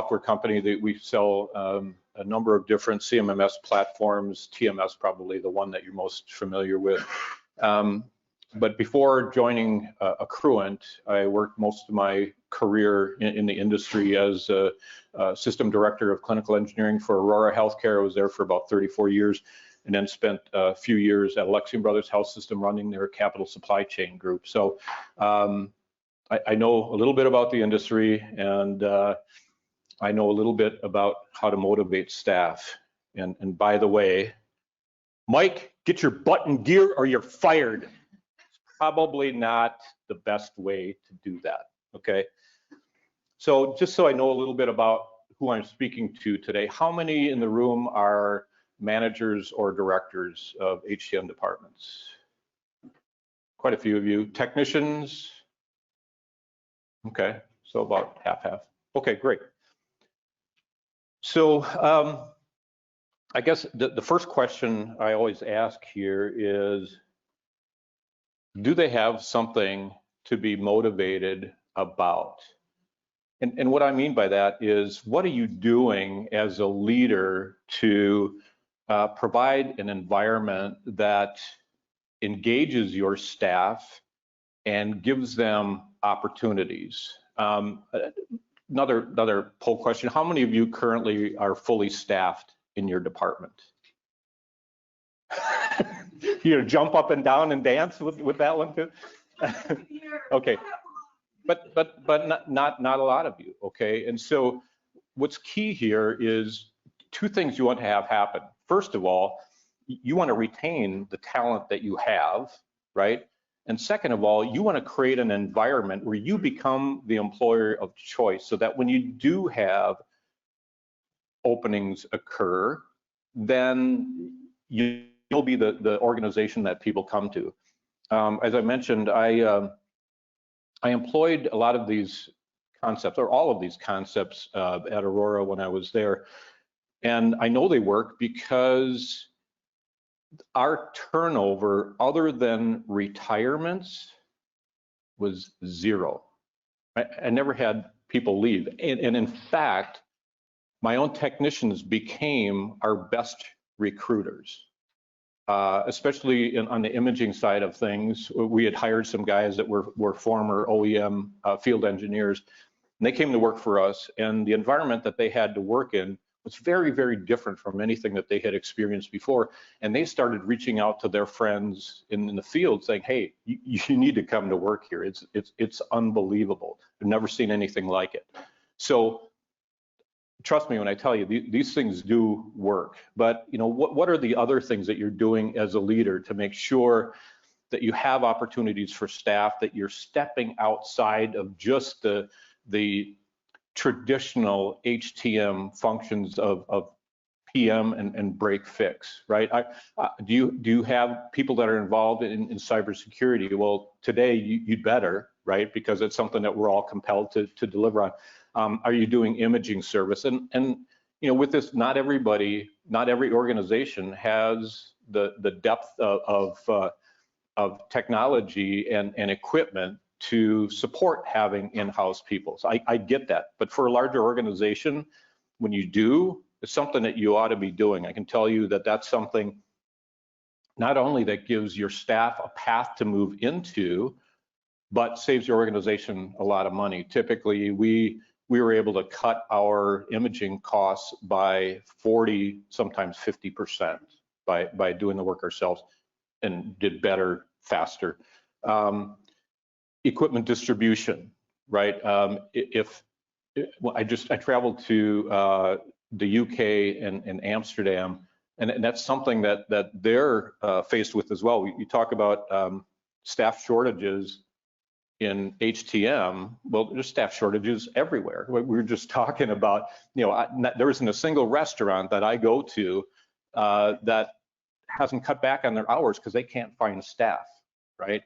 software company that we sell a number of different CMMS platforms, TMS probably the one that you're most familiar with. But before joining Accruent, I worked most of my career in the industry as a system director of clinical engineering for Aurora Healthcare. I was there for about 34 years, and then spent a few years at Alexian Brothers Health System running their capital supply chain group. So I know a little bit about the industry, and I know a little bit about how to motivate staff. And by the way, Mike, get your butt in gear or you're fired. Probably not the best way to do that, okay? So just so I know a little bit about who I'm speaking to today, how many in the room are managers or directors of HTM departments? Quite a few of you. Technicians? Okay, so about half-half. Okay, great. So I guess the first question I always ask here is, do they have something to be motivated about? And what I mean by that is, what are you doing as a leader to provide an environment that engages your staff and gives them opportunities? Another poll question, how many of you currently are fully staffed in your department? You jump up and down and dance with that one too? Okay, but not a lot of you, okay? And so what's key here is two things you want to have happen. First of all, you want to retain the talent that you have, right? And second of all, you want to create an environment where you become the employer of choice, so that when you do have openings occur, then you'll be the organization that people come to. As I mentioned, I employed a lot of these concepts, or all of these concepts, at Aurora when I was there. And I know they work because our turnover, other than retirements, was zero. I never had people leave. And in fact, my own technicians became our best recruiters. Especially on the imaging side of things. We had hired some guys that were former OEM field engineers, and they came to work for us, and the environment that they had to work in was very, very different from anything that they had experienced before. And they started reaching out to their friends in the field saying, hey, you need to come to work here. It's unbelievable. I've never seen anything like it. So trust me when I tell you, these things do work. But what are the other things that you're doing as a leader to make sure that you have opportunities for staff, that you're stepping outside of just the traditional HTM functions of PM and break fix, right? Do you have people that are involved in cybersecurity? Well, today you'd better, right? Because it's something that we're all compelled to deliver on. Are you doing imaging service? And with this, not every organization has the depth of technology and equipment to support having in-house people. So I get that, but for a larger organization, when you do, it's something that you ought to be doing. I can tell you that that's something not only that gives your staff a path to move into, but saves your organization a lot of money. Typically, we were able to cut our imaging costs by 40, sometimes 50% by doing the work ourselves, and did better, faster. Equipment distribution, right? I traveled to the UK and Amsterdam, and that's something that they're faced with as well. You talk about staff shortages in HTM. Well, there's staff shortages everywhere. We were just talking about, there isn't a single restaurant that I go to that hasn't cut back on their hours because they can't find staff, right?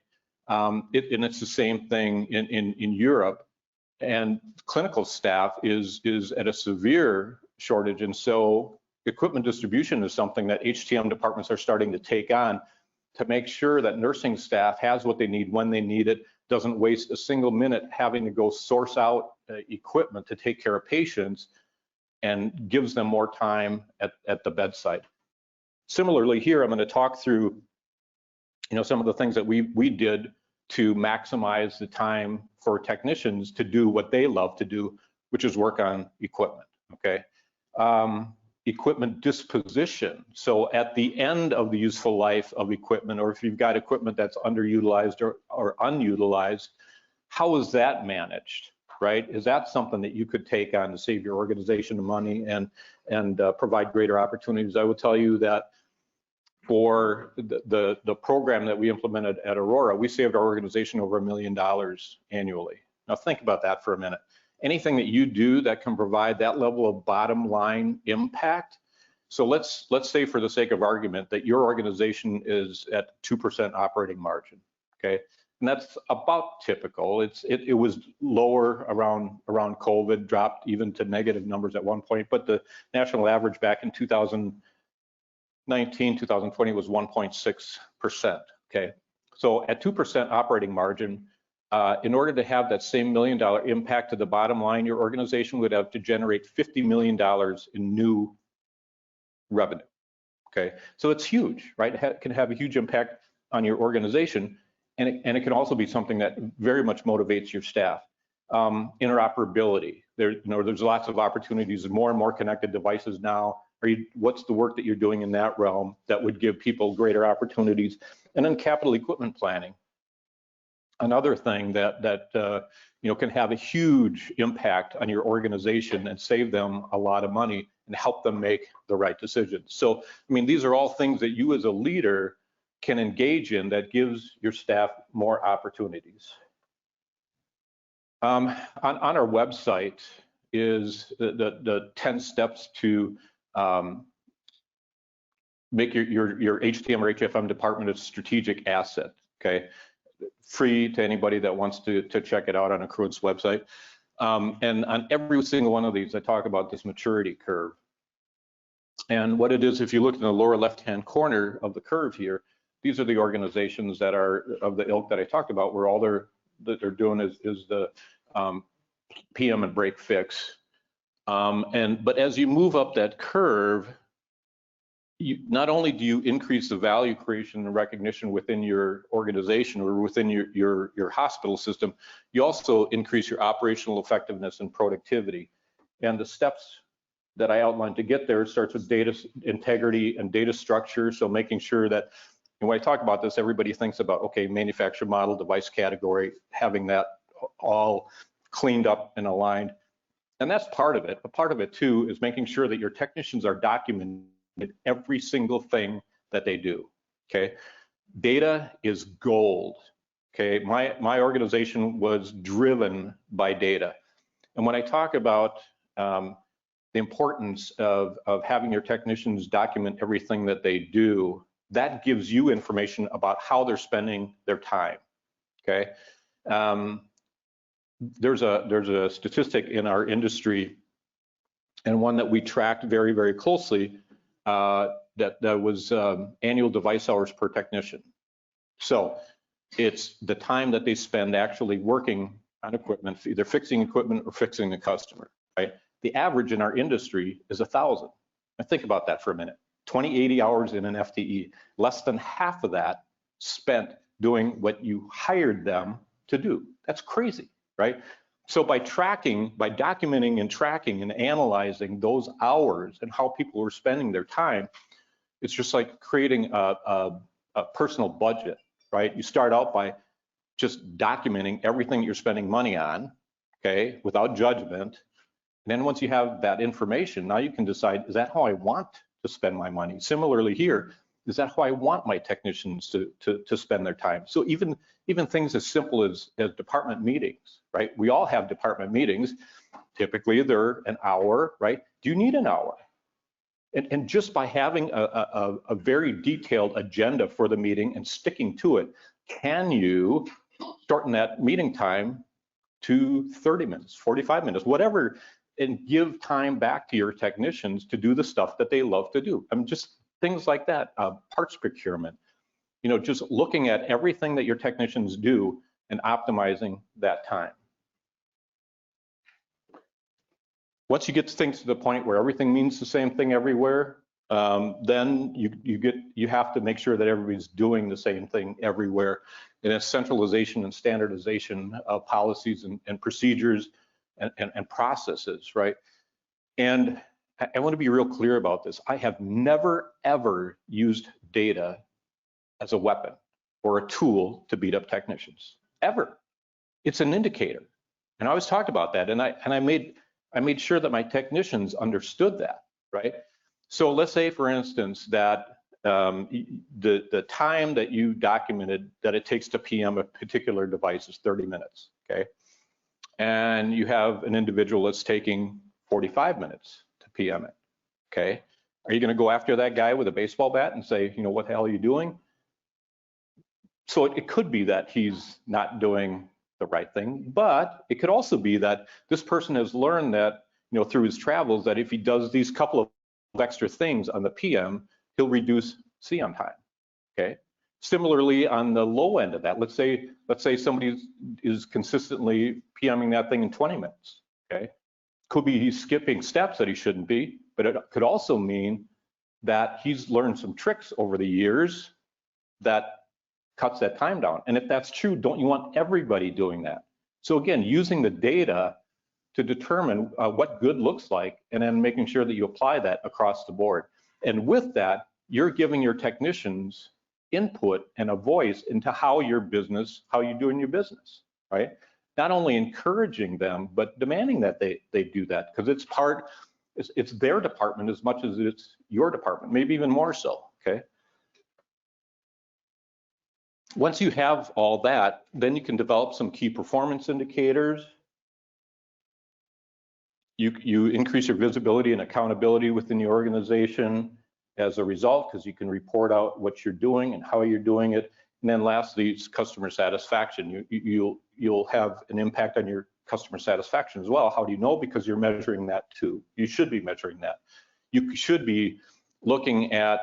And it's the same thing in Europe, and clinical staff is at a severe shortage. And so equipment distribution is something that HTM departments are starting to take on to make sure that nursing staff has what they need when they need it, doesn't waste a single minute having to go source out equipment to take care of patients and gives them more time at the bedside. Similarly here, I'm going to talk through, some of the things that we did to maximize the time for technicians to do what they love to do, which is work on equipment, okay? Equipment disposition. So at the end of the useful life of equipment, or if you've got equipment that's underutilized or unutilized, how is that managed, right? Is that something that you could take on to save your organization money and provide greater opportunities? I will tell you that for the program that we implemented at Aurora, we saved our organization over $1 million annually. Now think about that for a minute. Anything that you do that can provide that level of bottom line impact. So let's say for the sake of argument that your organization is at 2% operating margin, okay? And that's about typical. It was lower around COVID, dropped even to negative numbers at one point, but the national average back in 2019, 2020 was 1.6%, okay? So at 2% operating margin, in order to have that same $1 million impact to the bottom line, your organization would have to generate $50 million in new revenue, okay? So it's huge, right? It can have a huge impact on your organization, and it can also be something that very much motivates your staff. Interoperability, there's lots of opportunities, more and more connected devices now. What's the work that you're doing in that realm that would give people greater opportunities? And then capital equipment planning. Another thing that can have a huge impact on your organization and save them a lot of money and help them make the right decisions. So, I mean, these are all things that you as a leader can engage in that gives your staff more opportunities. On our website is the 10 steps to make your HTM or HFM department a strategic asset, okay? Free to anybody that wants to check it out on Accruent's website. And on every single one of these, I talk about this maturity curve. And what it is, if you look in the lower left-hand corner of the curve here, these are the organizations that are of the ilk that I talked about, where all they're doing is the PM and break fix. But as you move up that curve, not only do you increase the value creation and recognition within your organization or within your hospital system, you also increase your operational effectiveness and productivity. And the steps that I outlined to get there starts with data integrity and data structure. So making sure that, and when I talk about this, everybody thinks about, okay, manufacturer model, device category, having that all cleaned up and aligned. And that's part of it. A part of it too is making sure that your technicians are documenting every single thing that they do, okay? Data is gold, okay? My organization was driven by data. And when I talk about the importance of having your technicians document everything that they do, that gives you information about how they're spending their time, okay? There's a statistic in our industry, and one that we tracked very, very closely, that was annual device hours per technician. So it's the time that they spend actually working on equipment, either fixing equipment or fixing the customer, right? The average in our industry is 1,000. Now think about that for a minute. 80 hours in an FTE, less than half of that spent doing what you hired them to do. That's crazy, right? So by documenting and tracking and analyzing those hours and how people are spending their time, it's just like creating a personal budget, right? You start out by just documenting everything you're spending money on, okay, without judgment. And then once you have that information, now you can decide, is that how I want to spend my money? Similarly here, is that how I want my technicians to spend their time? So even things as simple as department meetings, right? We all have department meetings. Typically they're an hour, right? Do you need an hour? And just by having a very detailed agenda for the meeting and sticking to it, can you shorten that meeting time to 30 minutes, 45 minutes, whatever, and give time back to your technicians to do the stuff that they love to do? I mean, just things like that, parts procurement, just looking at everything that your technicians do and optimizing that time. Once you get things to the point where everything means the same thing everywhere, then you have to make sure that everybody's doing the same thing everywhere. And it's centralization and standardization of policies and procedures and processes, right? And I want to be real clear about this. I have never, ever used data as a weapon or a tool to beat up technicians, ever. It's an indicator. And I always talked about that. And I made sure that my technicians understood that, right? So let's say, for instance, that the time that you documented that it takes to PM a particular device is 30 minutes, okay? And you have an individual that's taking 45 minutes to PM it, okay? Are you gonna go after that guy with a baseball bat and say, you know, what the hell are you doing? So it could be that he's not doing the right thing, but it could also be that this person has learned that, you know, through his travels, that if he does these couple of extra things on the PM, he'll reduce C on time, okay? Similarly, on the low end of that, let's say somebody is consistently PMing that thing in 20 minutes, okay? Could be he's skipping steps that he shouldn't be, but it could also mean that he's learned some tricks over the years that cuts that time down. And if that's true, don't you want everybody doing that? So again, using the data to determine what good looks like, and then making sure that you apply that across the board. And with that, you're giving your technicians input and a voice into how you're doing your business, right? Not only encouraging them, but demanding that they do that, because it's their department as much as it's your department, maybe even more so, okay? Once you have all that, then you can develop some key performance indicators. You increase your visibility and accountability within the organization as a result, because you can report out what you're doing and how you're doing it. And then lastly, it's customer satisfaction. You'll have an impact on your customer satisfaction as well. How do you know? Because you're measuring that too. You should be measuring that. You should be looking at,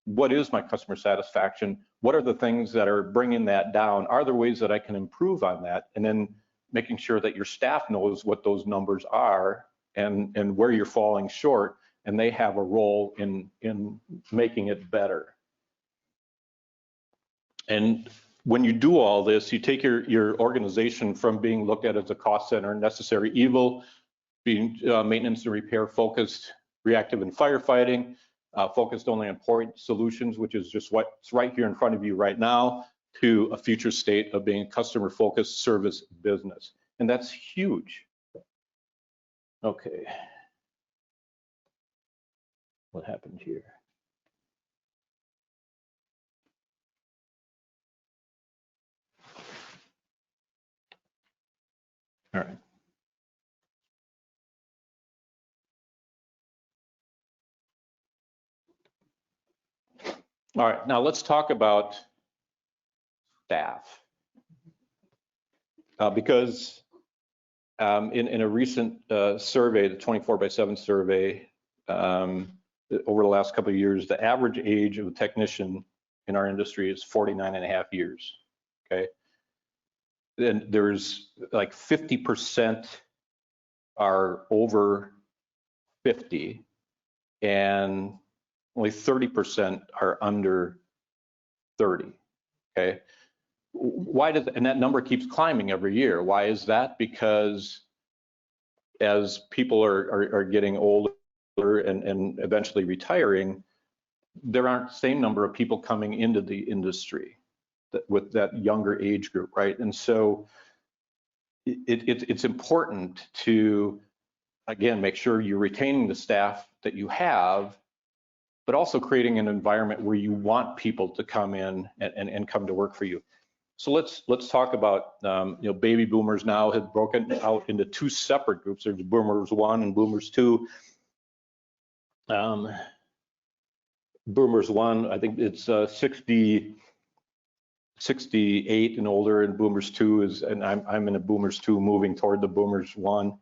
what is my customer satisfaction? What are the things that are bringing that down? Are there ways that I can improve on that? And then making sure that your staff knows what those numbers are and where you're falling short, and they have a role in making it better. And when you do all this, you take your organization from being looked at as a cost center, necessary evil, being maintenance and repair focused, reactive and firefighting, focused only on point solutions, which is just what's right here in front of you right now, to a future state of being a customer focused service business. And that's huge. Okay. What happened here? All right. All right, now let's talk about staff. Because in a recent survey, the 24/7 survey, over the last couple of years, the average age of a technician in our industry is 49.5 years, okay? Then there's like 50% are over 50, and only 30% are under 30, okay? Why does, and that number keeps climbing every year. Why is that? Because as people are getting older and eventually retiring, there aren't the same number of people coming into the industry with that younger age group, right? And so it's important to, again, make sure you're retaining the staff that you have, but also creating an environment where you want people to come in and come to work for you. So let's talk about, you know, baby boomers now have broken out into two separate groups. There's boomers 1 and boomers 2. Boomers 1, I think it's 68 and older, and boomers 2 is, and I'm in a boomers 2 moving toward the boomers 1.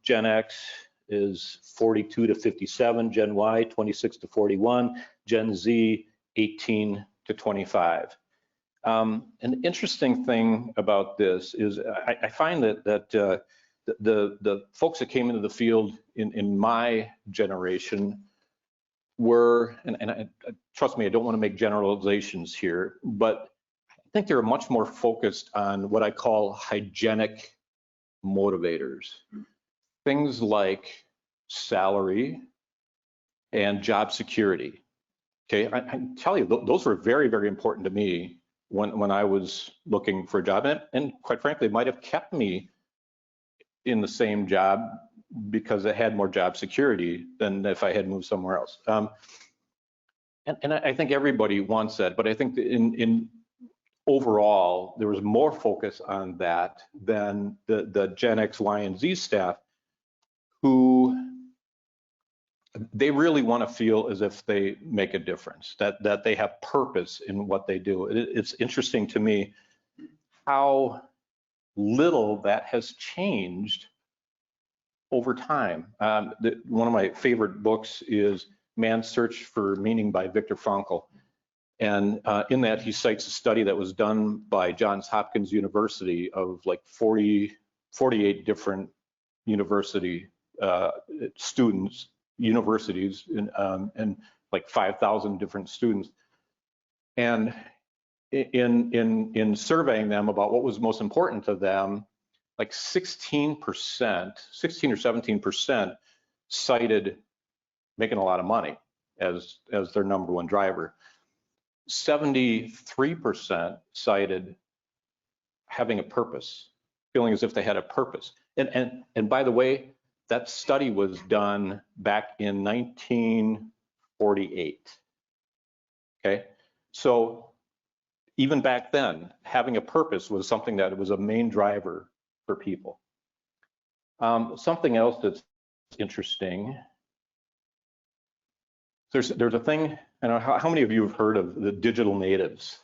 Gen X is 42 to 57, Gen Y 26 to 41, Gen Z 18 to 25. An interesting thing about this is I find that the folks that came into the field in my generation were, and trust me, I don't want to make generalizations here, but I think they were much more focused on what I call hygienic motivators. Things like salary and job security. Okay, I tell you, those were very, very important to me when I was looking for a job, and quite frankly, might have kept me in the same job because it had more job security than if I had moved somewhere else. And I think everybody wants that, but I think in overall, there was more focus on that than the Gen X, Y, and Z staff, who they really want to feel as if they make a difference, that they have purpose in what they do. It's interesting to me how little that has changed over time. One of my favorite books is Man's Search for Meaning by Viktor Frankel. And in that, he cites a study that was done by Johns Hopkins University of like 48 different university students, universities, and like 5,000 different students. And in surveying them about what was most important to them, like 16% or 17% cited making a lot of money as their number one driver. 73% cited having a purpose, feeling as if they had a purpose. And by the way, that study was done back in 1948. Okay, so even back then, having a purpose was something that was a main driver for people. Something else that's interesting. There's a thing, I don't know how many of you have heard of the digital natives,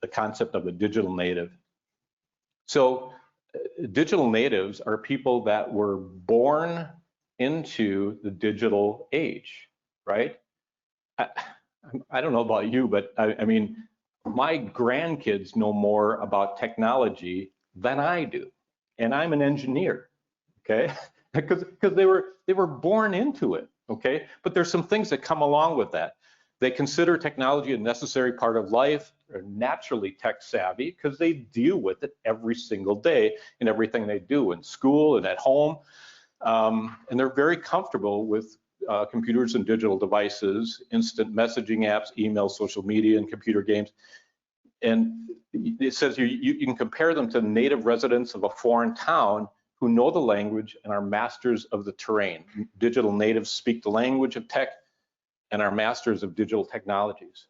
the concept of a digital native. So digital natives are people that were born into the digital age, right? I don't know about you, but I mean, my grandkids know more about technology than I do, and I'm an engineer, okay? Because they were born into it, okay? But there's some things that come along with that. They consider technology a necessary part of life. They're naturally tech savvy because they deal with it every single day in everything they do in school and at home. And they're very comfortable with computers and digital devices, instant messaging apps, email, social media, and computer games. And it says here, you can compare them to native residents of a foreign town who know the language and are masters of the terrain. Digital natives speak the language of tech and are masters of digital technologies.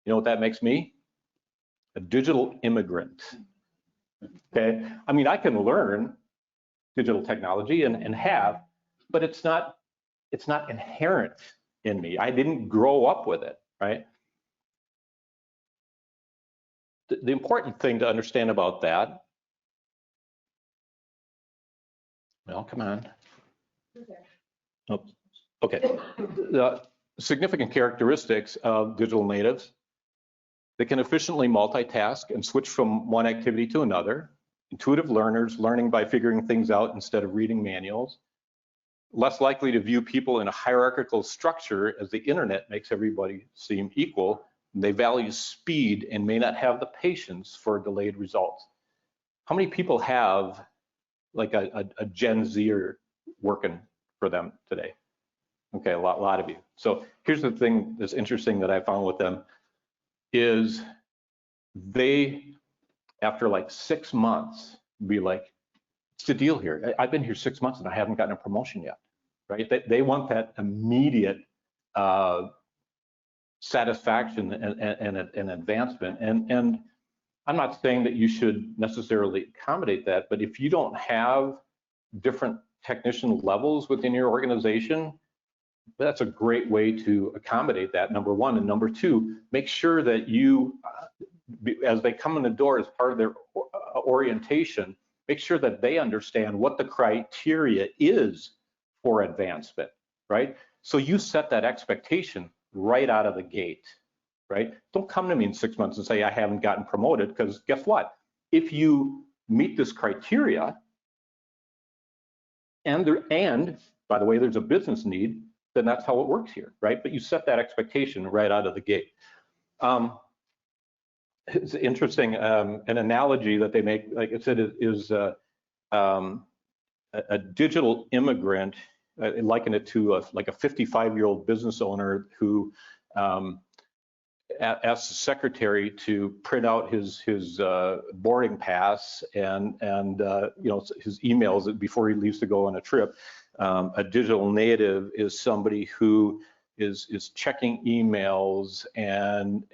You know what that makes me? A digital immigrant, okay? I mean, I can learn digital technology and have, but it's not inherent in me. I didn't grow up with it, right? The important thing to understand about that, well, come on. Oh, okay. The significant characteristics of digital natives: they can efficiently multitask and switch from one activity to another. Intuitive learners, learning by figuring things out instead of reading manuals. Less likely to view people in a hierarchical structure, as the internet makes everybody seem equal. They value speed and may not have the patience for delayed results. How many people have like a Gen Zer working for them today? Okay, a lot of you. So here's the thing that's interesting that I found with them is they, after like 6 months, be like, what's the deal here? I've been here 6 months and I haven't gotten a promotion yet, right? They want that immediate satisfaction and advancement. And I'm not saying that you should necessarily accommodate that, but if you don't have different technician levels within your organization, that's a great way to accommodate that, number one. And number two, make sure that you, as they come in the door as part of their orientation, make sure that they understand what the criteria is for advancement, right? So you set that expectation right out of the gate, right? Don't come to me in 6 months and say, I haven't gotten promoted, because guess what? If you meet this criteria, and by the way, there's a business need, then that's how it works here, right? But you set that expectation right out of the gate. It's interesting, an analogy that they make, like I said, is a digital immigrant. I liken it to like a 55-year-old business owner who asked the secretary to print out his boarding pass and you know, his emails before he leaves to go on a trip. A digital native is somebody who is checking emails and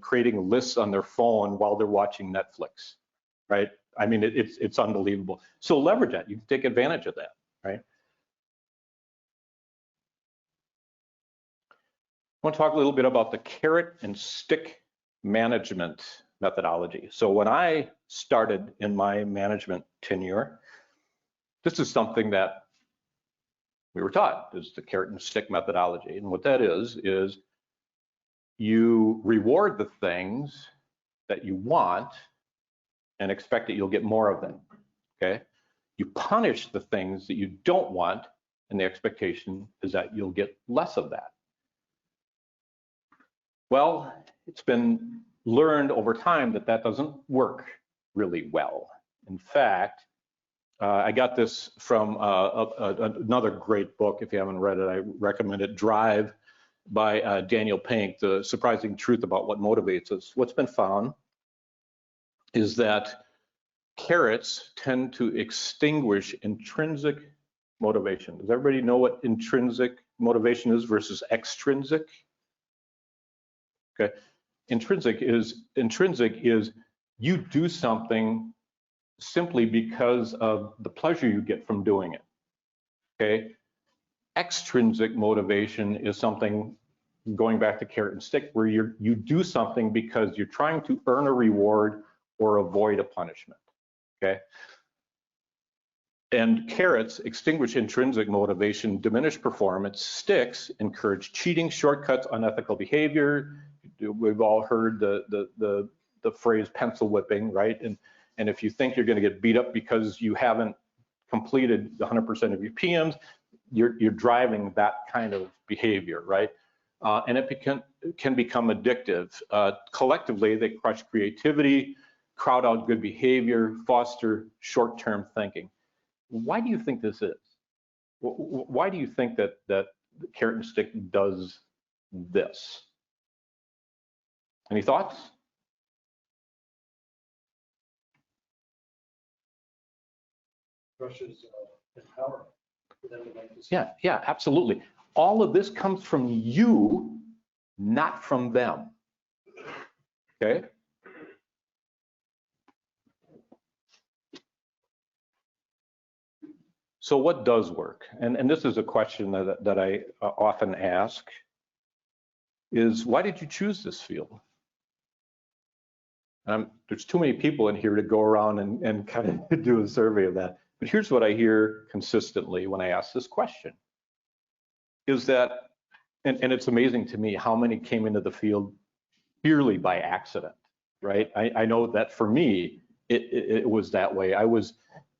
creating lists on their phone while they're watching Netflix, right? I mean, it's unbelievable. So leverage that. You can take advantage of that, right? I want to talk a little bit about the carrot and stick management methodology. So when I started in my management tenure, this is something that we were taught, is the carrot and stick methodology. And what that is you reward the things that you want and expect that you'll get more of them, okay? You punish the things that you don't want, and the expectation is that you'll get less of that. Well, it's been learned over time that that doesn't work really well. In fact, I got this from another great book. If you haven't read it, I recommend it, Drive by Daniel Pink, The Surprising Truth About What Motivates Us. What's been found is that carrots tend to extinguish intrinsic motivation. Does everybody know what intrinsic motivation is versus extrinsic? Okay, intrinsic is you do something simply because of the pleasure you get from doing it. Okay, extrinsic motivation is something, going back to carrot and stick, where you do something because you're trying to earn a reward or avoid a punishment. Okay, and carrots extinguish intrinsic motivation, diminish performance. Sticks encourage cheating, shortcuts, unethical behavior. We've all heard the phrase pencil whipping, right? And if you think you're going to get beat up because you haven't completed 100% of your PMs, you're driving that kind of behavior, right? And it can become addictive. Collectively, they crush creativity, crowd out good behavior, foster short-term thinking. Why do you think this is? Why do you think that carrot and stick does this? Any thoughts? Russia's empowerment for them to make decisions. Yeah, absolutely. All of this comes from you, not from them. Okay? So what does work? And this is a question that I often ask, is why did you choose this field? There's too many people in here to go around and kind of do a survey of that. But here's what I hear consistently when I ask this question, is that, and it's amazing to me how many came into the field purely by accident, right? I know that for me, it was that way.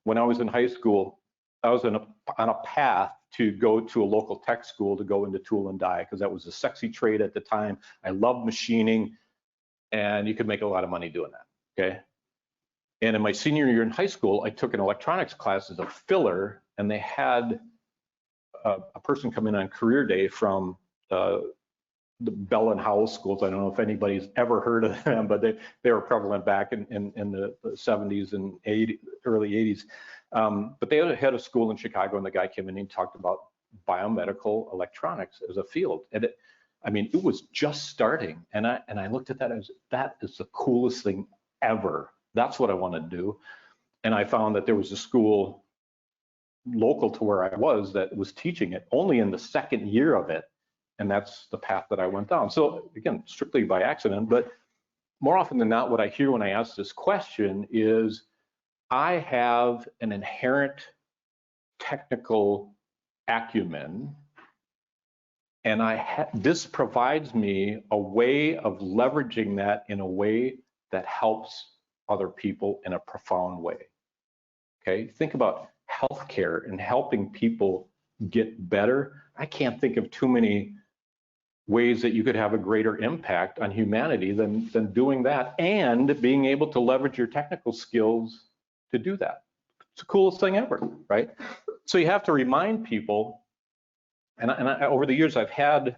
When I was in high school, I was on a path to go to a local tech school to go into tool and die, because that was a sexy trade at the time. I loved machining, and you could make a lot of money doing that, okay? And in my senior year in high school, I took an electronics class as a filler, and they had a person come in on career day from the Bell and Howell schools. I don't know if anybody's ever heard of them, but they were prevalent back in the 70s and early 80s. But they had a school in Chicago, and the guy came in and talked about biomedical electronics as a field. And it was just starting. And I looked at that as, that is the coolest thing ever. That's what I want to do. And I found that there was a school local to where I was that was teaching it only in the second year of it. And that's the path that I went down. So again, strictly by accident, but more often than not, what I hear when I ask this question is, I have an inherent technical acumen, and this provides me a way of leveraging that in a way that helps other people in a profound way. Okay, think about healthcare and helping people get better, I can't think of too many ways that you could have a greater impact on humanity than doing that and being able to leverage your technical skills to do that. It's the coolest thing ever, right? So you have to remind people, and over the years I've had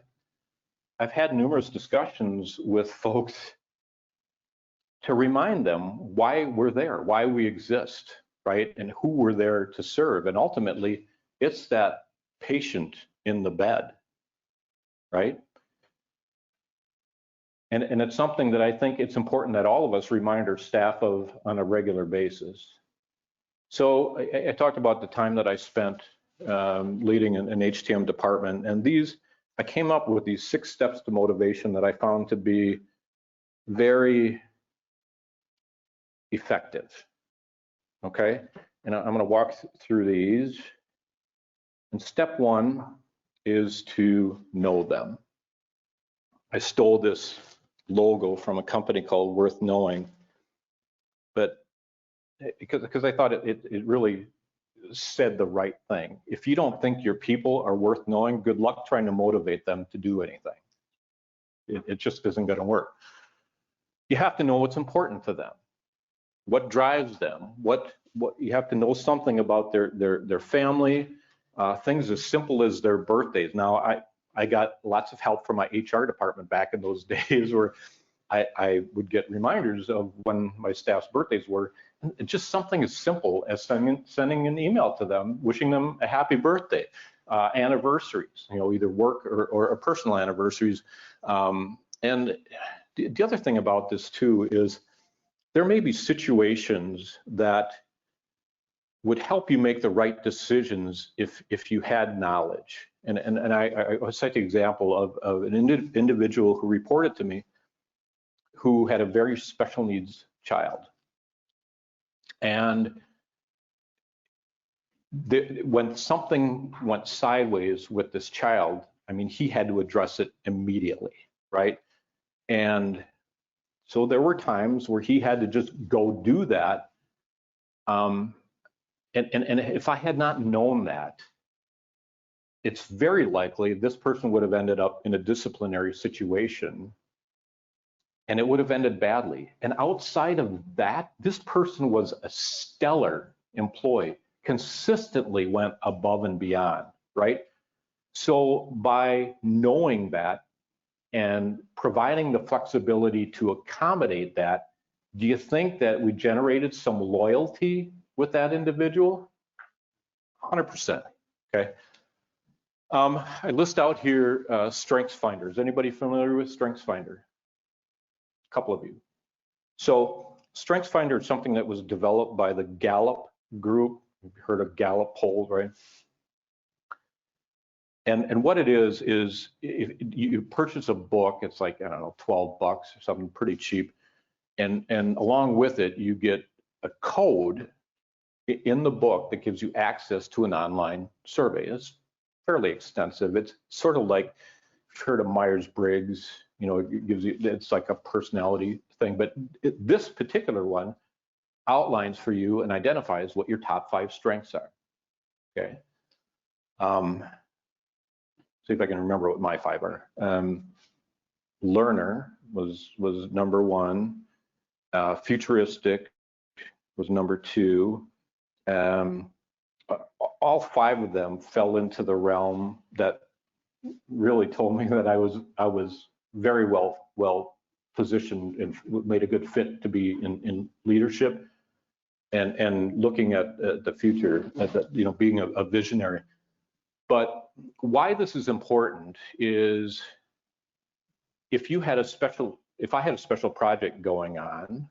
numerous discussions with folks to remind them why we're there, why we exist, right? And who we're there to serve. And ultimately, it's that patient in the bed, right? And it's something that I think it's important that all of us remind our staff of on a regular basis. So I talked about the time that I spent leading an HTM department, and I came up with these 6 steps to motivation that I found to be very effective, okay? And I'm gonna walk through these. And step 1 is to know them. I stole this logo from a company called Worth Knowing, but because I thought it really said the right thing. If you don't think your people are worth knowing, good luck trying to motivate them to do anything. It just isn't going to work. You have to know what's important to them, what drives them, what you have to know something about their family, things as simple as their birthdays. Now, I got lots of help from my HR department back in those days where I would get reminders of when my staff's birthdays were. And just something as simple as sending an email to them, wishing them a happy birthday, anniversaries, either work or personal anniversaries. And the other thing about this too is there may be situations that would help you make the right decisions if you had knowledge. And I cite the example of an individual who reported to me who had a very special needs child. And when something went sideways with this child, I mean, he had to address it immediately, right? And so there were times where he had to just go do that. And if I had not known that, it's very likely this person would have ended up in a disciplinary situation and it would have ended badly. And outside of that, this person was a stellar employee, consistently went above and beyond, right? So by knowing that and providing the flexibility to accommodate that, do you think that we generated some loyalty with that individual? 100%, okay? I list out here Strengths Finders. Anybody familiar with Strengths Finder? A couple of you. So Strengths Finder is something that was developed by the Gallup group. You've heard of Gallup polls, right? And what it is if you purchase a book, it's like, I don't know, 12 bucks or something pretty cheap. And along with it, you get a code in the book that gives you access to an online survey. It's fairly extensive. It's sort of like, you've heard of Myers-Briggs, it gives you, it's like a personality thing, but this particular one outlines for you and identifies what your top 5 strengths are, okay? See if I can remember what my 5 are. Learner was number 1. Futuristic was number 2. All 5 of them fell into the realm that really told me that I was very well positioned and made a good fit to be in leadership and looking at the future, being a visionary. But why this is important is if I had a special project going on,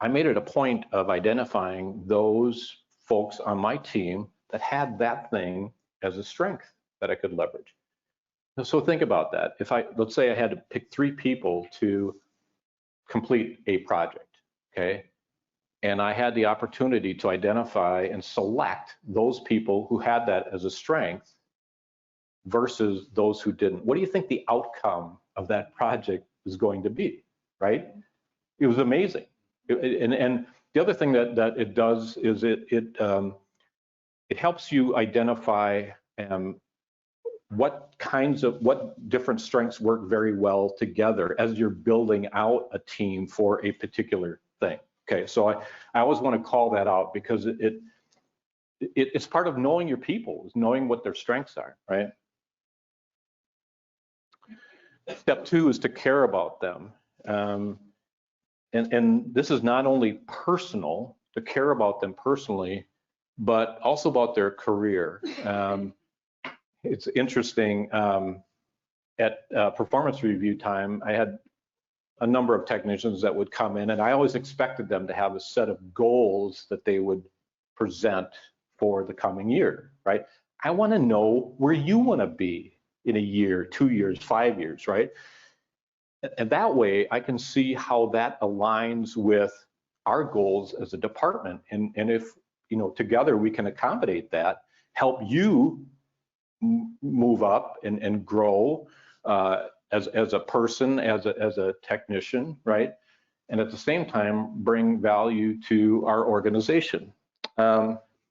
I made it a point of identifying those folks on my team that had that thing as a strength that I could leverage. So think about that. Let's say I had to pick 3 people to complete a project, okay? And I had the opportunity to identify and select those people who had that as a strength versus those who didn't. What do you think the outcome of that project is going to be, right? It was amazing. And the other thing that it does is it it helps you identify what different strengths work very well together as you're building out a team for a particular thing. Okay, so I always want to call that out because it's part of knowing your people, is knowing what their strengths are, right? Step 2 is to care about them. And this is not only personal, to care about them personally, but also about their career. It's interesting, at performance review time, I had a number of technicians that would come in, and I always expected them to have a set of goals that they would present for the coming year, right? I want to know where you want to be in a year, 2 years, 5 years, right? And that way I can see how that aligns with our goals as a department. And if, you know, together we can accommodate that, help you move up and grow as a person, as a technician, right? And at the same time, bring value to our organization.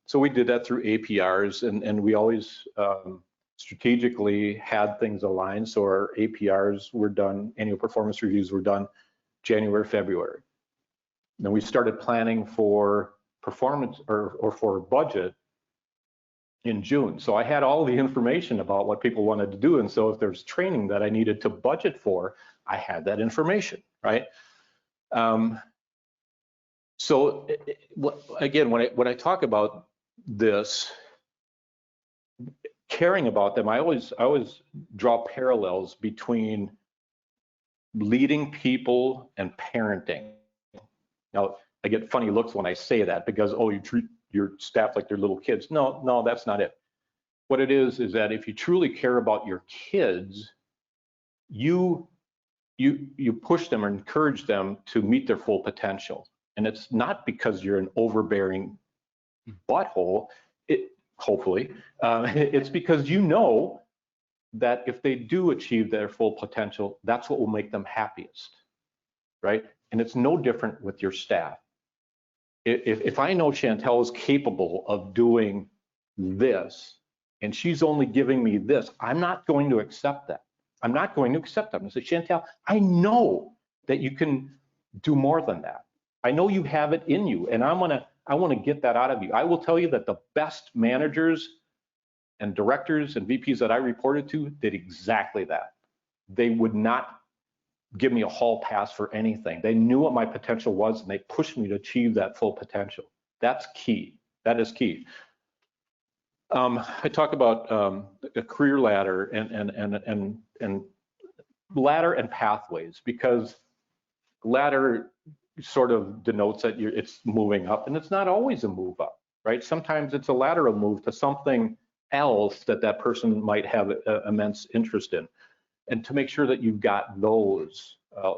So we did that through APRs, and we always strategically had things aligned. So our APRs were done, annual performance reviews were done January, February. Then we started planning for performance or for budget in June. So I had all the information about what people wanted to do. And so if there's training that I needed to budget for, I had that information, right? So again, when I talk about this, caring about them, I always draw parallels between leading people and parenting. Now, I get funny looks when I say that because, oh, you treat your staff like they're little kids. No, that's not it. What it is that if you truly care about your kids, you push them or encourage them to meet their full potential. And it's not because you're an overbearing butthole, hopefully. It's because you know that if they do achieve their full potential, that's what will make them happiest, right? And it's no different with your staff. If I know Chantel is capable of doing this, and she's only giving me this, I'm not going to accept that. I'm not going to accept that. I'm going to say, Chantel, I know that you can do more than that. I know you have it in you, and I want to get that out of you. I will tell you that the best managers and directors and VPs that I reported to did exactly that. They would not give me a hall pass for anything. They knew what my potential was, and they pushed me to achieve that full potential. That's key. That is key. I talk about a career ladder and ladder and pathways, because ladder sort of denotes that it's moving up, and it's not always a move up, right? Sometimes it's a lateral move to something else that person might have immense interest in. And to make sure that you've got those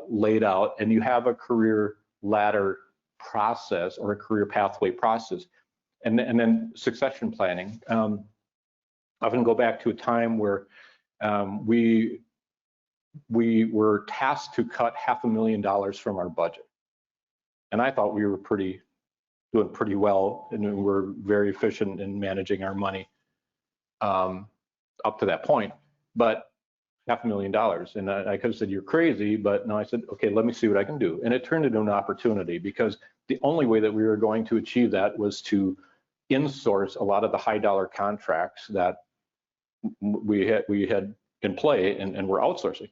laid out and you have a career ladder process or a career pathway process, and then succession planning. I often go back to a time where we were tasked to cut $500,000 from our budget. And I thought we were doing pretty well, and we were very efficient in managing our money up to that point. But $500,000, and I could have said, you're crazy, but no, I said, okay, let me see what I can do. And it turned into an opportunity, because the only way that we were going to achieve that was to insource a lot of the high dollar contracts that we had in play and were outsourcing.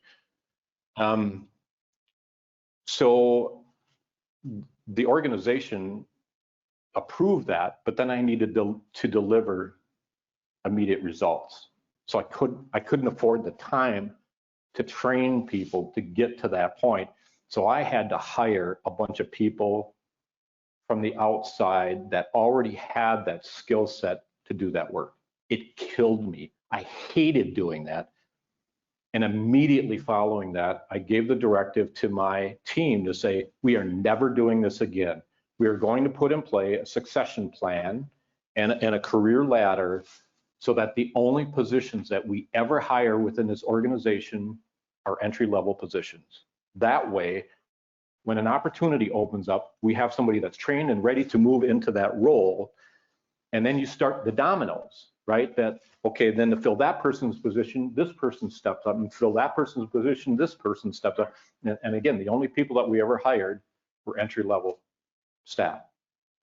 So the organization approved that, but then I needed to deliver immediate results. So I couldn't afford the time to train people to get to that point. So I had to hire a bunch of people from the outside that already had that skill set to do that work. It killed me. I hated doing that. And immediately following that, I gave the directive to my team to say, we are never doing this again. We are going to put in play a succession plan and a career ladder, so that the only positions that we ever hire within this organization are entry-level positions. That way, when an opportunity opens up, we have somebody that's trained and ready to move into that role. And then you start the dominoes, right? That, okay, then to fill that person's position, this person steps up, and fill that person's position, this person steps up. And again, the only people that we ever hired were entry-level staff.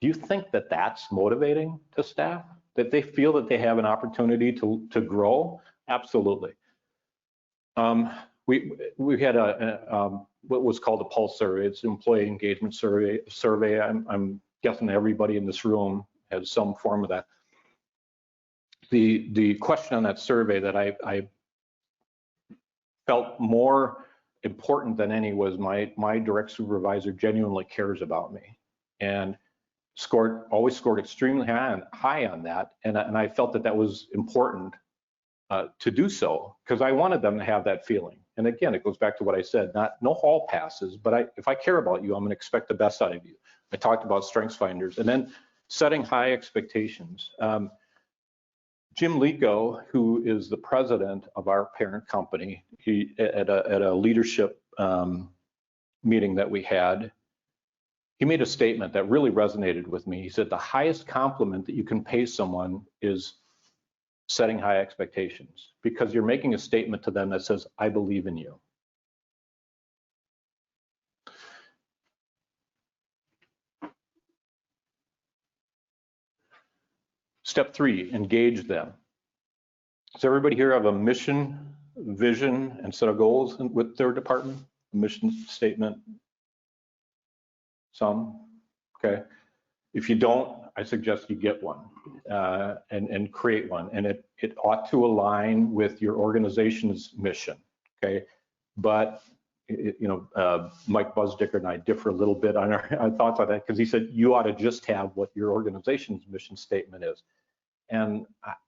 Do you think that that's motivating to staff? That they feel that they have an opportunity to grow? Absolutely. We had what was called a pulse survey. It's an employee engagement survey. I'm guessing everybody in this room has some form of that. The question on that survey that I felt more important than any was my direct supervisor genuinely cares about me, and always scored extremely high on that, and I felt that was important to do so, because I wanted them to have that feeling. And again, it goes back to what I said, no hall passes, but if I care about you, I'm gonna expect the best out of you. I talked about strengths finders, and then setting high expectations. Jim Lico, who is the president of our parent company, he at a leadership meeting that we had, he made a statement that really resonated with me. He said, the highest compliment that you can pay someone is setting high expectations, because you're making a statement to them that says, I believe in you. Step 3, engage them. Does everybody here have a mission, vision, and set of goals with their department? A mission statement? Some? Okay. If you don't, I suggest you get one and create one. And it ought to align with your organization's mission, okay? But, Mike Busdicker and I differ a little bit on our thoughts on that, because he said you ought to just have what your organization's mission statement is. And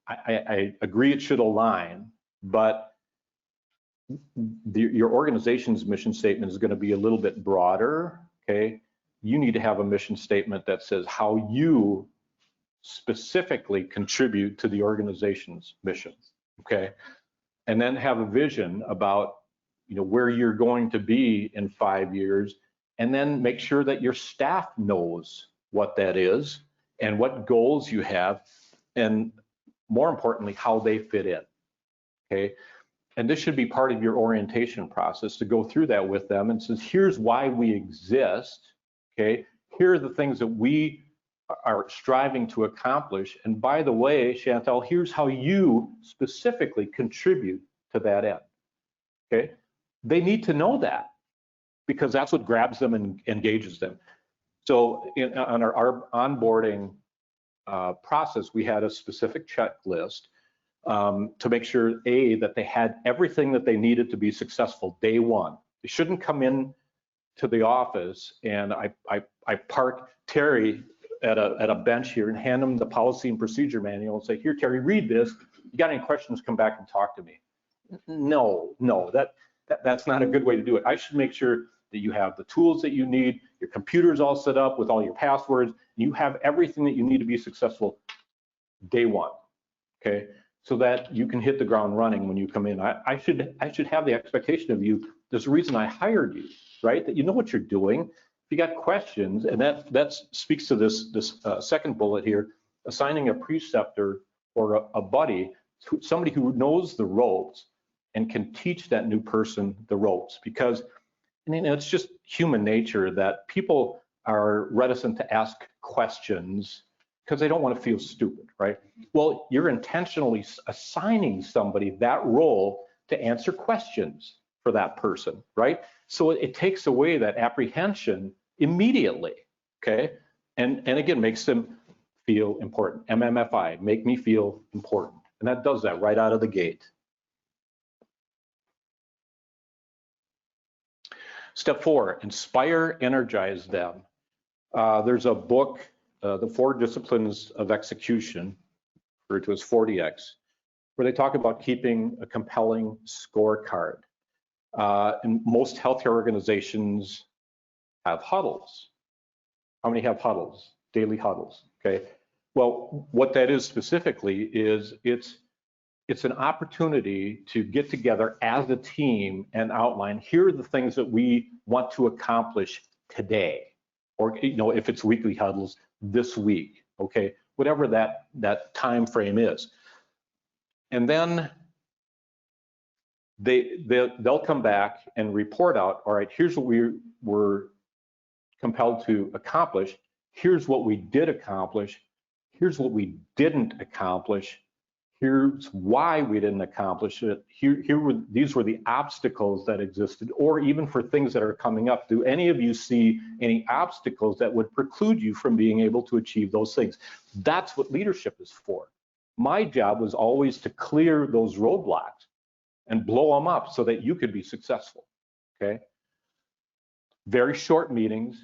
I agree it should align, but your organization's mission statement is going to be a little bit broader, okay? You need to have a mission statement that says how you specifically contribute to the organization's mission, okay? And then have a vision about, where you're going to be in 5 years, and then make sure that your staff knows what that is and what goals you have, and more importantly, how they fit in, okay? And this should be part of your orientation process, to go through that with them and says, here's why we exist, okay? Here are the things that we are striving to accomplish. And by the way, Chantel, here's how you specifically contribute to that end, okay? They need to know that, because that's what grabs them and engages them. So on our onboarding process, we had a specific checklist to make sure, that they had everything that they needed to be successful day one. They shouldn't come in to the office and I park Terry at a bench here and hand him the policy and procedure manual and say, here, Terry, read this. You got any questions, come back and talk to me. No, that's not a good way to do it. I should make sure that you have the tools that you need, your computer's all set up with all your passwords, you have everything that you need to be successful day one, okay? So that you can hit the ground running when you come in. I should have the expectation of you. There's a reason I hired you, right? That you know what you're doing. If you got questions, and that speaks to this second bullet here, assigning a preceptor or a buddy, somebody who knows the ropes and can teach that new person the ropes, because it's just human nature that people are reticent to ask questions because they don't want to feel stupid, right? Well, you're intentionally assigning somebody that role to answer questions for that person, right? So it takes away that apprehension immediately, okay? And again, makes them feel important. MMFI, make me feel important. And that does that right out of the gate. Step 4, inspire, energize them. There's a book, The 4 Disciplines of Execution, referred to as 4DX, where they talk about keeping a compelling scorecard. And most healthcare organizations have huddles. How many have huddles? Daily huddles, okay? Well, what that is specifically is it's an opportunity to get together as a team and outline, here are the things that we want to accomplish today. Or, if it's weekly huddles, this week, okay? whatever that time frame is. And then they'll come back and report out, all right, here's what we were compelled to accomplish. Here's what we did accomplish. Here's what we didn't accomplish. Here's why we didn't accomplish it. These were the obstacles that existed, or even for things that are coming up. Do any of you see any obstacles that would preclude you from being able to achieve those things? That's what leadership is for. My job was always to clear those roadblocks and blow them up so that you could be successful, okay? Very short meetings,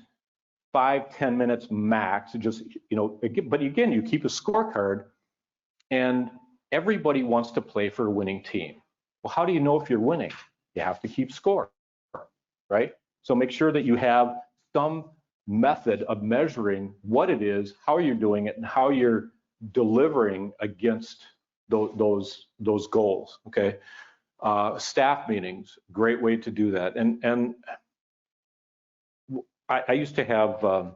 5-10 minutes max, just, but again, you keep a scorecard, and everybody wants to play for a winning team. Well, how do you know if you're winning? You have to keep score, right? So make sure that you have some method of measuring what it is, how you're doing it, and how you're delivering against those goals, okay? Staff meetings, great way to do that. And I used to have, I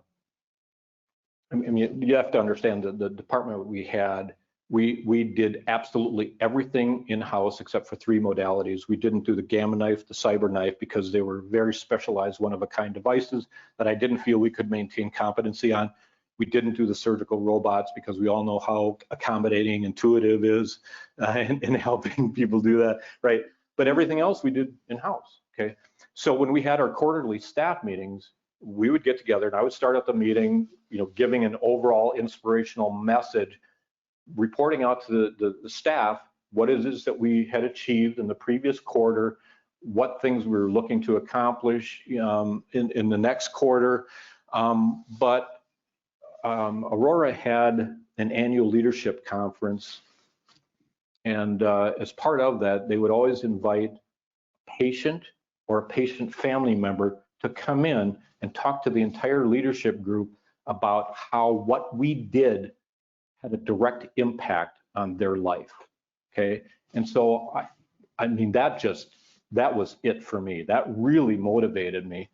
mean, you have to understand that the department we had, we did absolutely everything in-house except for 3 modalities. We didn't do the gamma knife, the cyber knife, because they were very specialized, one-of-a-kind devices that I didn't feel we could maintain competency on. We didn't do the surgical robots because we all know how accommodating Intuitive is in helping people do that, right? But everything else we did in-house, okay? So when we had our quarterly staff meetings, we would get together and I would start at the meeting, giving an overall inspirational message, reporting out to the staff what it is that we had achieved in the previous quarter, what things we were looking to accomplish in the next quarter. But Aurora had an annual leadership conference, and as part of that, they would always invite a patient or a patient family member to come in and talk to the entire leadership group about how what we did had a direct impact on their life, okay? And so, I mean, that was it for me. That really motivated me.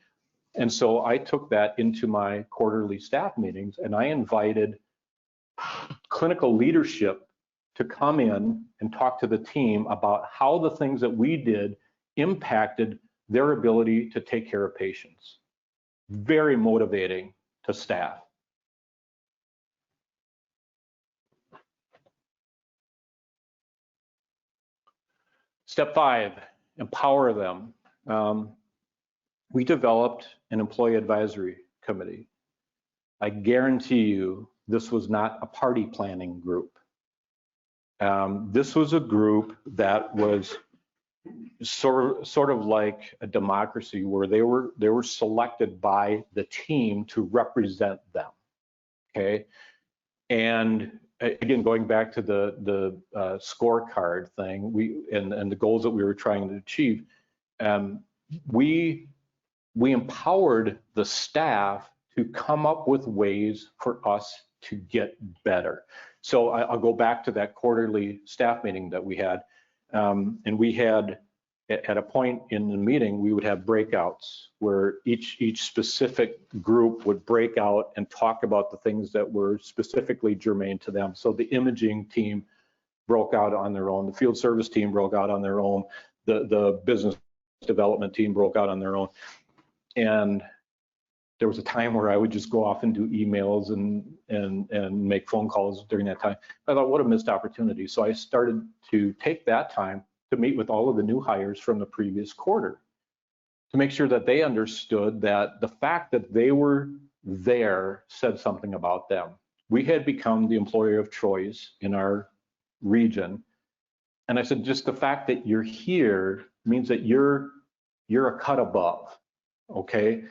And so I took that into my quarterly staff meetings, and I invited clinical leadership to come in and talk to the team about how the things that we did impacted their ability to take care of patients. Very motivating to staff. Step 5, empower them. We developed an employee advisory committee. I guarantee you this was not a party planning group. This was a group that was sort of like a democracy, where they were selected by the team to represent them, okay? And again, going back to the scorecard thing, and the goals that we were trying to achieve, we empowered the staff to come up with ways for us to get better. So I'll go back to that quarterly staff meeting that we had, and we had, at a point in the meeting, we would have breakouts where each specific group would break out and talk about the things that were specifically germane to them. So the imaging team broke out on their own, the field service team broke out on their own, the business development team broke out on their own. And there was a time where I would just go off and do emails and make phone calls during that time. I thought, what a missed opportunity. So I started to take that time to meet with all of the new hires from the previous quarter to make sure that they understood that the fact that they were there said something about them. We had become the employer of choice in our region. And I said, just the fact that you're here means that you're a cut above, okay?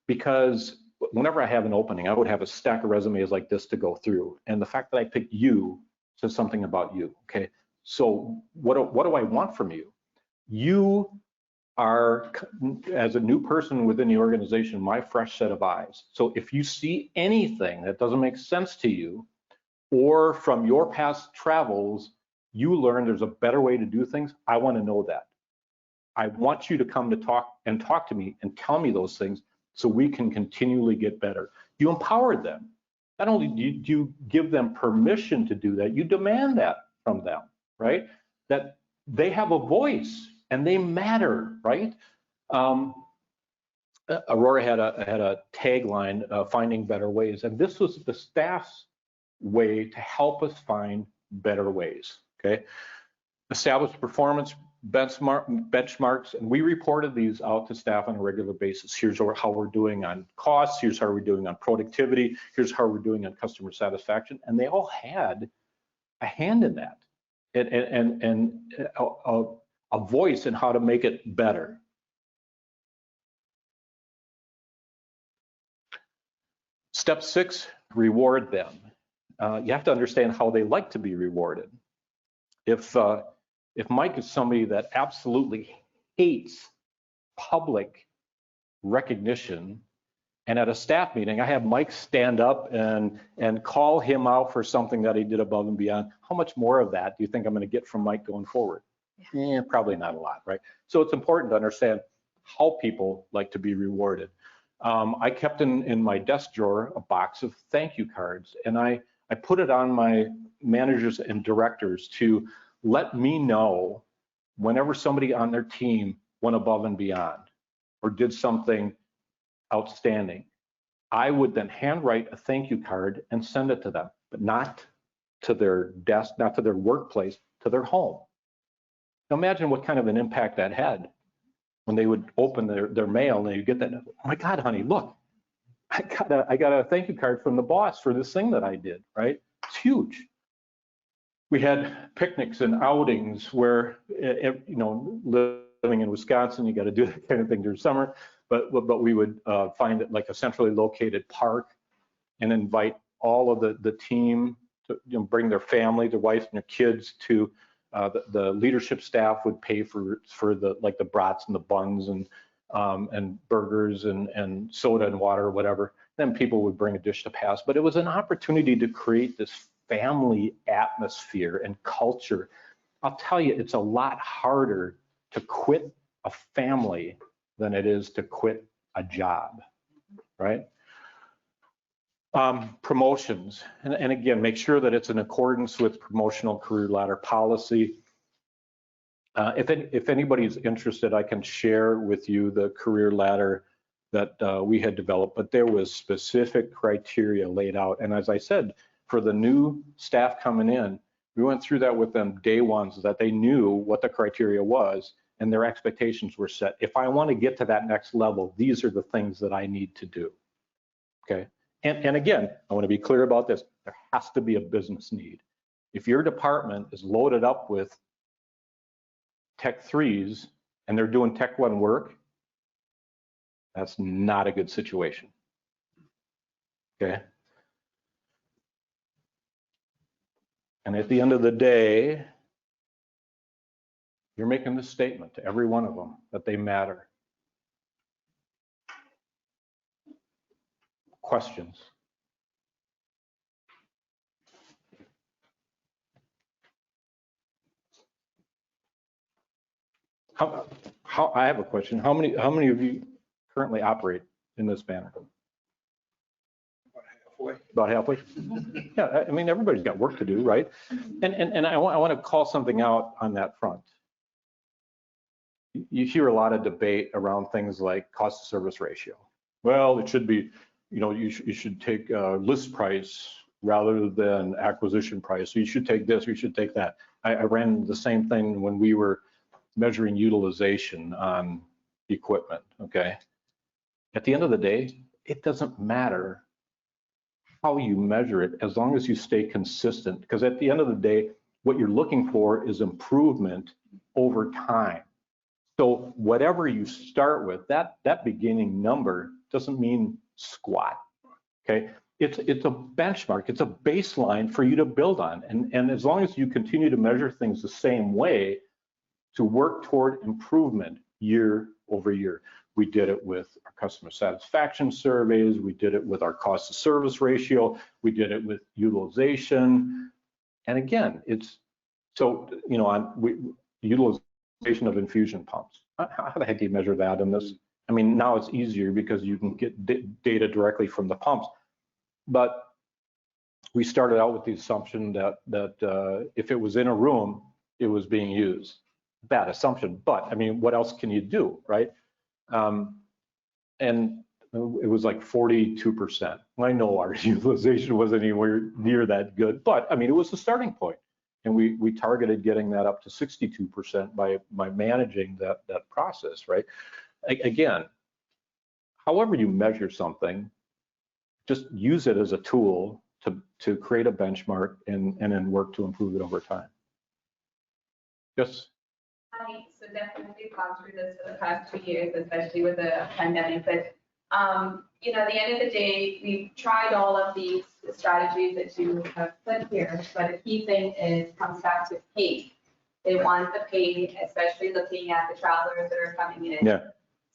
Because whenever I have an opening, I would have a stack of resumes like this to go through. And the fact that I picked you says something about you, okay? So what do I want from you? You are, as a new person within the organization, my fresh set of eyes. So if you see anything that doesn't make sense to you, or from your past travels, you learn there's a better way to do things, I want to know that. I want you to come to talk to me and tell me those things so we can continually get better. You empowered them. not only do you give them permission to do that, you demand that from them, right? That they have a voice and they matter, right? Aurora had a tagline, finding better ways, and this was the staff's way to help us find better ways, okay? Establish performance benchmarks, and we reported these out to staff on a regular basis. Here's how we're doing on costs, here's how we're doing on productivity, here's how we're doing on customer satisfaction, and they all had a hand in that, and a voice in how to make it better. Step 6, reward them. You have to understand how they like to be rewarded. If Mike is somebody that absolutely hates public recognition, and at a staff meeting, I have Mike stand up and call him out for something that he did above and beyond, how much more of that do you think I'm going to get from Mike going forward? Yeah, probably not a lot, right? So it's important to understand how people like to be rewarded. I kept in my desk drawer a box of thank you cards, and I put it on my managers and directors to let me know whenever somebody on their team went above and beyond or did something outstanding. I would then handwrite a thank you card and send it to them, but not to their desk, not to their workplace, to their home. Now imagine what kind of an impact that had when they would open their mail and they get that, oh my God, honey, look, I got a thank you card from the boss for this thing that I did, right? It's huge. We had picnics and outings where, you know, living in Wisconsin, you got to do that kind of thing during summer, but we would find it like a centrally located park and invite all of the team to, you know, bring their family, their wives and their kids to. The leadership staff would pay for the like the brats and the buns and burgers and soda and water or whatever. Then people would bring a dish to pass. But it was an opportunity to create this family atmosphere and culture. I'll tell you, it's a lot harder to quit a family than it is to quit a job, right? Promotions, and again, make sure that it's in accordance with promotional career ladder policy. If anybody's interested, I can share with you the career ladder that we had developed, but there was specific criteria laid out. And as I said, for the new staff coming in, we went through that with them day one so that they knew what the criteria was and their expectations were set. If I want to get to that next level, these are the things that I need to do, okay? And again, I want to be clear about this. There has to be a business need. If your department is loaded up with Tech 3s and they're doing Tech 1 work, that's not a good situation, okay? And at the end of the day, you're making this statement to every one of them that they matter. Questions? I have a question. How many of you currently operate in this banner? About halfway. Yeah, I mean, everybody's got work to do, right? And I want to call something out on that front. You hear a lot of debate around things like cost to service ratio. Well, it should be, you know, you should take list price rather than acquisition price. So you should take this, you should take that. I ran the same thing when we were measuring utilization on equipment, okay? At the end of the day, it doesn't matter how you measure it as long as you stay consistent, because at the end of the day, what you're looking for is improvement over time. So whatever you start with, that beginning number doesn't mean squat, okay? It's a benchmark, it's a baseline for you to build on. And as long as you continue to measure things the same way to work toward improvement year over year. We did it with our customer satisfaction surveys, we did it with our cost to service ratio, we did it with utilization. And again, it's, so, you know, utilization of infusion pumps. How the heck do you measure that in this? I mean, now it's easier because you can get data directly from the pumps, but we started out with the assumption that if it was in a room, it was being used. Bad assumption, but I mean, what else can you do, right? And it was like 42%. I know our utilization wasn't anywhere near that good, but I mean, it was the starting point. And we targeted getting that up to 62% by managing that process, right? Again, however you measure something, just use it as a tool to create a benchmark and then work to improve it over time. Yes? Hi, so definitely gone through this for the past 2 years, especially with the pandemic, but you know, at the end of the day, we've tried all of these strategies that you have put here, but the key thing comes back to pay. They want the pay, especially looking at the travelers that are coming in. Yeah.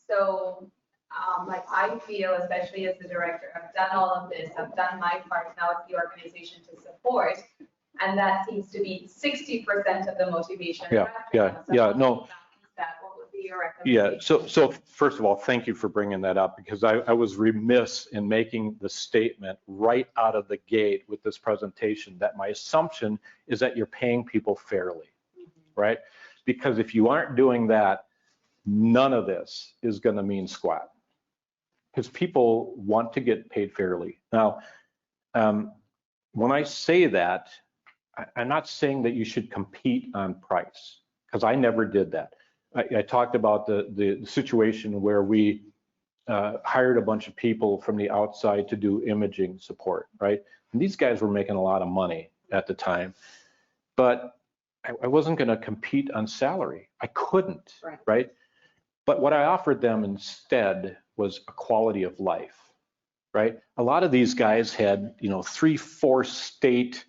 So, like I feel, especially as the director, I've done all of this, I've done my part, now it's the organization to support, and that seems to be 60% of the motivation. No. That, what would be your recommendation? Yeah, so first of all, thank you for bringing that up, because I was remiss in making the statement right out of the gate with this presentation that my assumption is that you're paying people fairly, right? Because if you aren't doing that, none of this is going to mean squat, because people want to get paid fairly. Now, when I say that, I'm not saying that you should compete on price, because I never did that. I talked about the situation where we hired a bunch of people from the outside to do imaging support, right? And these guys were making a lot of money at the time, but I wasn't going to compete on salary. I couldn't, right? But what I offered them instead was a quality of life, right? A lot of these guys had, 3-4 state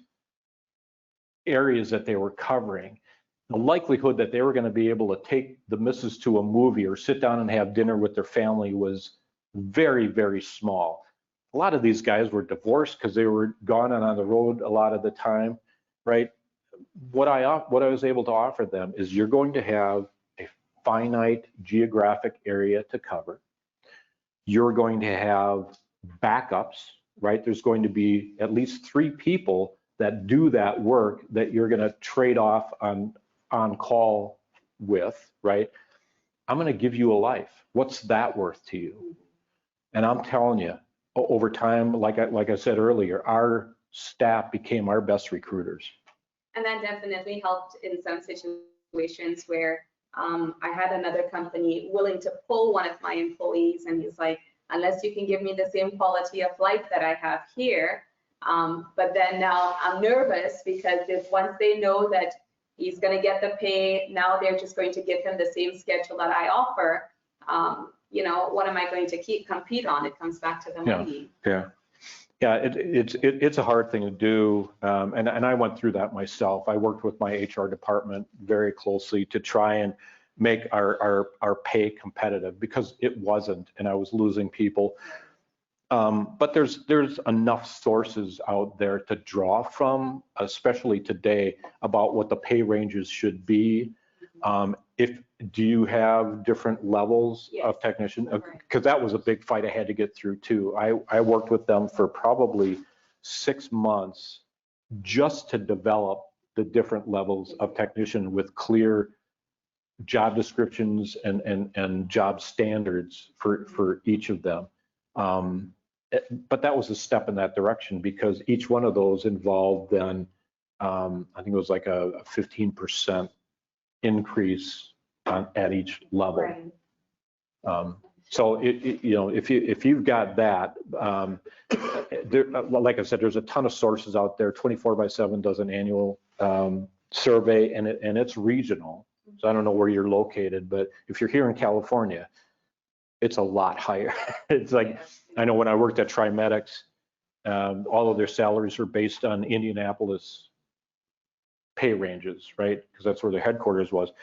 areas that they were covering. The likelihood that they were going to be able to take the missus to a movie or sit down and have dinner with their family was very, very small. A lot of these guys were divorced because they were gone and on the road a lot of the time, right? What I was able to offer them is you're going to have a finite geographic area to cover. You're going to have backups, right? There's going to be at least 3 people that do that work that you're going to trade off on call with, right? I'm going to give you a life. What's that worth to you? And I'm telling you, over time, like I said earlier, our staff became our best recruiters. And that definitely helped in some situations where I had another company willing to pull one of my employees, and he's like, unless you can give me the same quality of life that I have here. But then now I'm nervous because once they know that he's going to get the pay, now they're just going to give him the same schedule that I offer. What am I going to compete on? It comes back to the money. Yeah, it's a hard thing to do, and I went through that myself. I worked with my HR department very closely to try and make our pay competitive, because it wasn't, and I was losing people. But there's enough sources out there to draw from, especially today, about what the pay ranges should be. Do you have different levels of technician? Because that was a big fight I had to get through too. I worked with them for probably 6 months just to develop the different levels of technician with clear job descriptions and job standards for each of them. But that was a step in that direction, because each one of those involved then, I think it was like a 15% increase at each level. Right. So if you've got that, like I said, there's a ton of sources out there. 24/7 does an annual survey, and it's regional. So I don't know where you're located, but if you're here in California, it's a lot higher. It's like, I know when I worked at TriMedics, all of their salaries are based on Indianapolis pay ranges, right? Because that's where their headquarters was.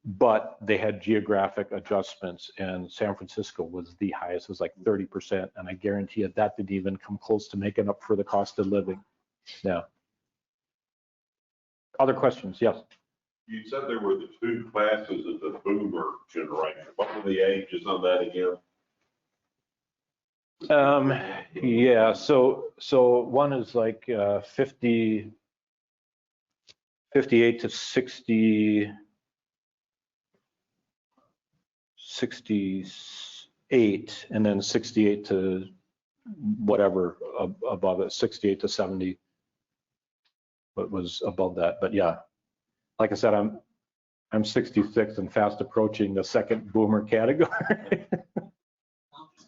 But they had geographic adjustments, and San Francisco was the highest. It was like 30%, and I guarantee you that didn't even come close to making up for the cost of living. Yeah. Other questions? Yes. You said there were the 2 classes of the boomer generation. What were the ages on that again? Yeah, so one is like 58 to 68, and then 68 to whatever above it, 68 to 70, what was above that. But yeah, like I said, I'm 66 and fast approaching the second boomer category.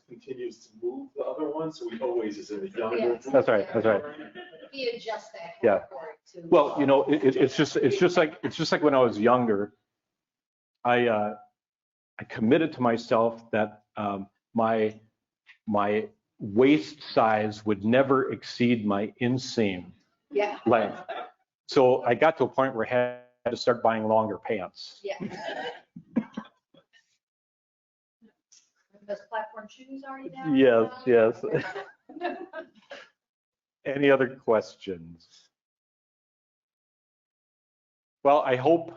Continues to move the other one, so he always is in the younger. Yes. That's right. He adjusts that. Yeah. category to- Well, you know, it's just like when I was younger, I committed to myself that my waist size would never exceed my inseam Yeah, length. So I got to a point where I had to start buying longer pants. yeah. Those platform shoes already down? Yes. Any other questions? Well, I hope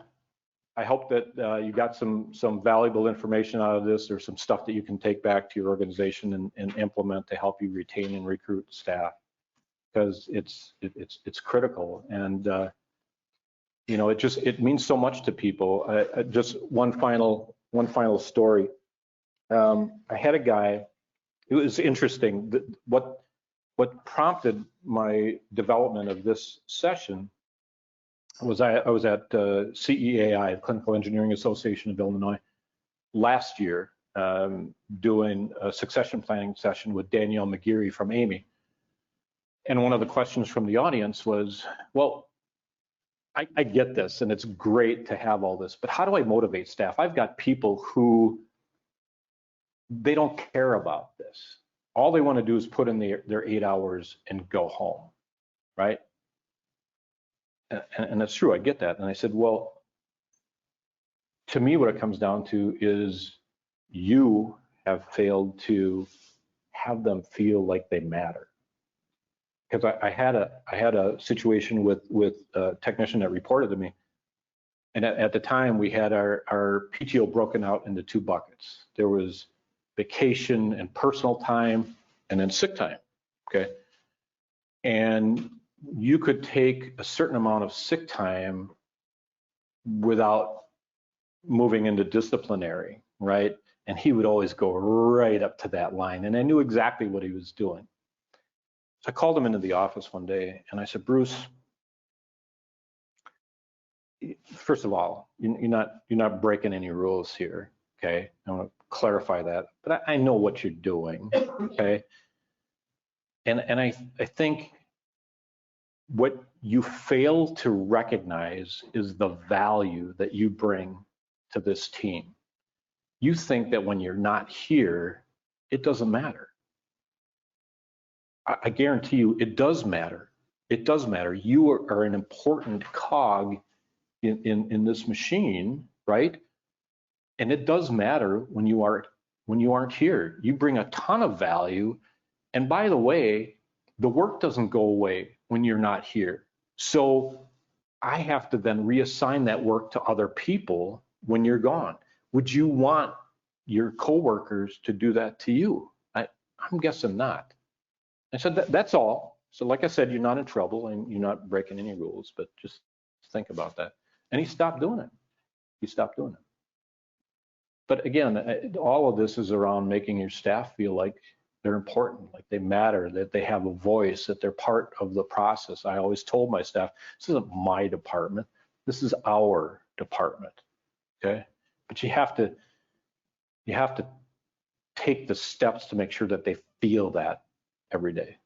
that you got some valuable information out of this, or some stuff that you can take back to your organization and implement to help you retain and recruit staff, because it's critical. And you know, it means so much to people. Just one final story. I had a guy. It was interesting. What prompted my development of this session was I was at CEAI, Clinical Engineering Association of Illinois, last year, doing a succession planning session with Danielle McGeary from AMI. And one of the questions from the audience was, well, I get this, and it's great to have all this, but how do I motivate staff? I've got people who, they don't care about this. All they want to do is put in their 8 hours and go home, right? And that's true, I get that. And I said, well, to me, what it comes down to is you have failed to have them feel like they matter. Because I had a situation with a technician that reported to me, and at the time we had our PTO broken out into 2 buckets. There was vacation and personal time, and then sick time. Okay, and you could take a certain amount of sick time without moving into disciplinary, right? And he would always go right up to that line, and I knew exactly what he was doing. So I called him into the office one day, and I said, Bruce, first of all, you're not breaking any rules here, okay? I want to clarify that, but I know what you're doing, okay? And I think what you fail to recognize is the value that you bring to this team. You think that when you're not here, it doesn't matter. I guarantee you it does matter. It does matter. You are an important cog in this machine, right? And it does matter when you aren't here. You bring a ton of value. And by the way, the work doesn't go away when you're not here. So I have to then reassign that work to other people when you're gone. Would you want your coworkers to do that to you? I'm guessing not. I said, that's all. So like I said, you're not in trouble and you're not breaking any rules, but just think about that. And he stopped doing it. He stopped doing it. But again, all of this is around making your staff feel like they're important, like they matter, that they have a voice, that they're part of the process. I always told my staff, this isn't my department, this is our department, okay? But you have to take the steps to make sure that they feel that every day.